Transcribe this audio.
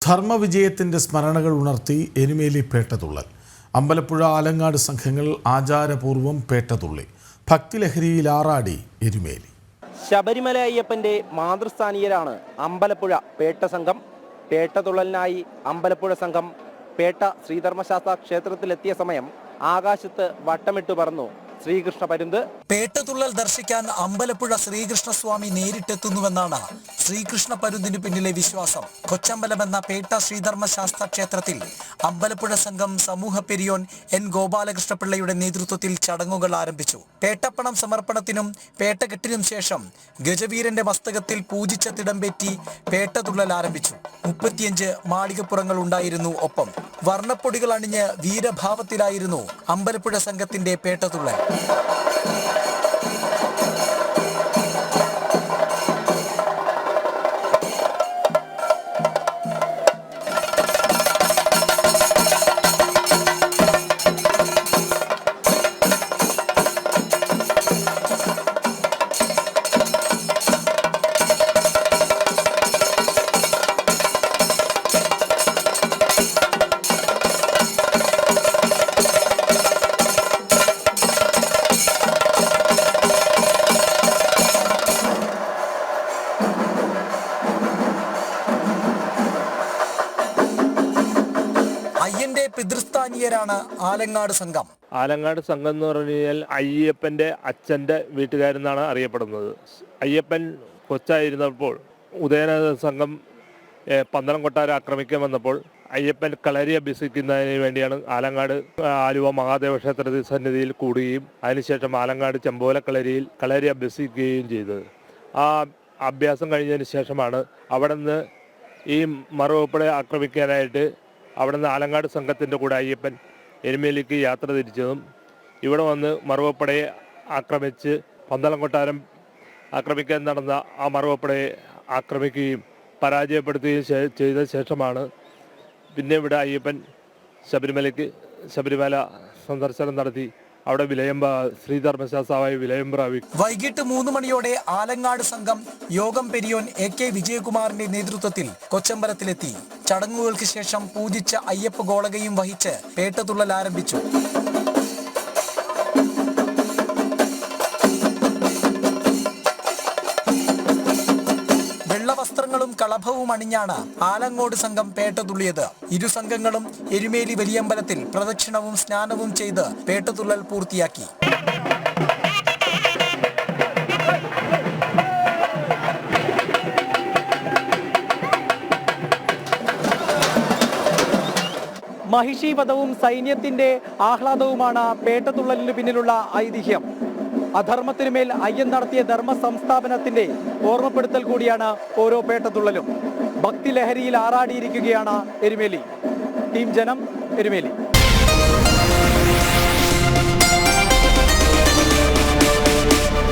ധർമ്മവിജയത്തിൻ്റെ സ്മരണകൾ ഉണർത്തി എരുമേലി പേട്ടതുള്ളൽ. അമ്പലപ്പുഴ ആലങ്ങാട് സംഘങ്ങൾ ആചാരപൂർവ്വം പേട്ടതുള്ളി. ഭക്തിലഹരിയിൽ ആറാടി എരുമേലി. ശബരിമല അയ്യപ്പന്റെ മാതൃസ്ഥാനീയരാണ് അമ്പലപ്പുഴ പേട്ട സംഘം. പേട്ടതുള്ളലിനായി അമ്പലപ്പുഴ സംഘം പേട്ട ശ്രീധർമ്മശാസ്ത്ര ക്ഷേത്രത്തിലെത്തിയ സമയം ആകാശത്ത് വട്ടമിട്ട് പറന്നു ശ്രീകൃഷ്ണ പരുന്ത്. പേട്ടതുള്ളൽ ദർശിക്കാൻ അമ്പലപ്പുഴ ശ്രീകൃഷ്ണസ്വാമി നേരിട്ടെത്തുന്നുവെന്നാണ് ശ്രീകൃഷ്ണ പരുന്തിനു പിന്നിലെ വിശ്വാസം. കൊച്ചമ്പലം എന്ന പേട്ട ശ്രീധർമ്മശാസ്ത്ര ക്ഷേത്രത്തിൽ അമ്പലപ്പുഴ സംഘം സമൂഹ പെരിയോൻ എൻ ഗോപാലകൃഷ്ണപിള്ളയുടെ നേതൃത്വത്തിൽ ചടങ്ങുകൾ ആരംഭിച്ചു. പേട്ടപ്പണം സമർപ്പണത്തിനും പേട്ടകെട്ടിനും ശേഷം ഗജവീരന്റെ മസ്തകത്തിൽ പൂജിച്ച തിടമ്പേറ്റി പേട്ടതുള്ളൽ ആരംഭിച്ചു. 35 മാളികപ്പുറങ്ങൾ ഉണ്ടായിരുന്നു. ഒപ്പം വർണ്ണപ്പൊടികൾ അണിഞ്ഞ് വീരഭാവത്തിലായിരുന്നു അമ്പലപ്പുഴ സംഘത്തിന്റെ പേട്ടതുള്ളൽ. അയ്യന്റെ പിതൃസ്ഥാനീയരാണ് ആലങ്ങാട് സംഘം. ആലങ്ങാട് സംഘം എന്ന് പറഞ്ഞു കഴിഞ്ഞാൽ അയ്യപ്പൻ്റെ അച്ഛൻ്റെ വീട്ടുകാരെന്നാണ് അറിയപ്പെടുന്നത്. അയ്യപ്പൻ കൊച്ചായിരുന്നപ്പോൾ ഉദയന സംഘം പന്തളം കൊട്ടാരം ആക്രമിക്കാൻ വന്നപ്പോൾ അയ്യപ്പൻ കളരി അഭ്യസിക്കുന്നതിന് വേണ്ടിയാണ് ആലങ്ങാട് ആലുവ മഹാദേവ ക്ഷേത്രത്തിൽ സന്നിധിയിൽ കൂടുകയും അതിനുശേഷം ആലങ്ങാട് ചെമ്പോല കളരി അഭ്യസിക്കുകയും ചെയ്തത്. ആ അഭ്യാസം കഴിഞ്ഞതിന് ശേഷമാണ് അവിടെ നിന്ന് ഈ മറുവപ്പടെ ആക്രമിക്കാനായിട്ട് അവിടെ നിന്ന് ആലങ്ങാട് സംഘത്തിൻ്റെ കൂടെ അയ്യപ്പൻ എരുമേലിക്ക് യാത്ര തിരിച്ചതും ഇവിടെ വന്ന് മറുവപ്പടയെ ആക്രമിച്ച് പന്തളം കൊട്ടാരം ആക്രമിക്കാൻ നടന്ന ആ മറുവപ്പടയെ ആക്രമിക്കുകയും പരാജയപ്പെടുത്തുകയും ചെയ്ത ശേഷമാണ് പിന്നെ ഇവിടെ അയ്യപ്പൻ ശബരിമല സന്ദർശനം നടത്തി അവിടെ ശ്രീധർമ്മശാസ്താവായി വിലയം പ്രാപിക്കും. വൈകിട്ട് 3 മണിയോടെ ആലങ്ങാട് സംഘം യോഗം പെരിയോൻ AK വിജയകുമാറിന്റെ നേതൃത്വത്തിൽ കൊച്ചമ്പലത്തിലെത്തി. ചടങ്ങുകൾക്ക് ശേഷം പൂജിച്ച അയ്യപ്പ ഗോളകയും വഹിച്ച് പേട്ടതുള്ളൽ ആരംഭിച്ചു. വെള്ളവസ്ത്രങ്ങളും കളഭവും അണിഞ്ഞാണ് ആലങ്ങോട് സംഘം പേട്ടതുള്ളിയത്. ഇരു സംഘങ്ങളും എരുമേലി വലിയമ്പലത്തിൽ പ്രദക്ഷിണവും സ്നാനവും ചെയ്ത് പേട്ടതുള്ളൽ പൂർത്തിയാക്കി. മഹിഷീവധവും സൈന്യത്തിന്റെ ആഹ്ലാദവുമാണ് പേട്ടതുള്ളലിന് പിന്നിലുള്ള ഐതിഹ്യം. അധർമ്മത്തിനുമേൽ അയ്യൻ നടത്തിയ ധർമ്മ സംസ്ഥാപനത്തിന്റെ ഓർമ്മപ്പെടുത്തൽ കൂടിയാണ് ഓരോ പേട്ടതുള്ളലും. ഭക്തിലഹരിയിൽ ആറാടിയിരിക്കുകയാണ് എരുമേലി. ടീം ജനം, എരുമേലി.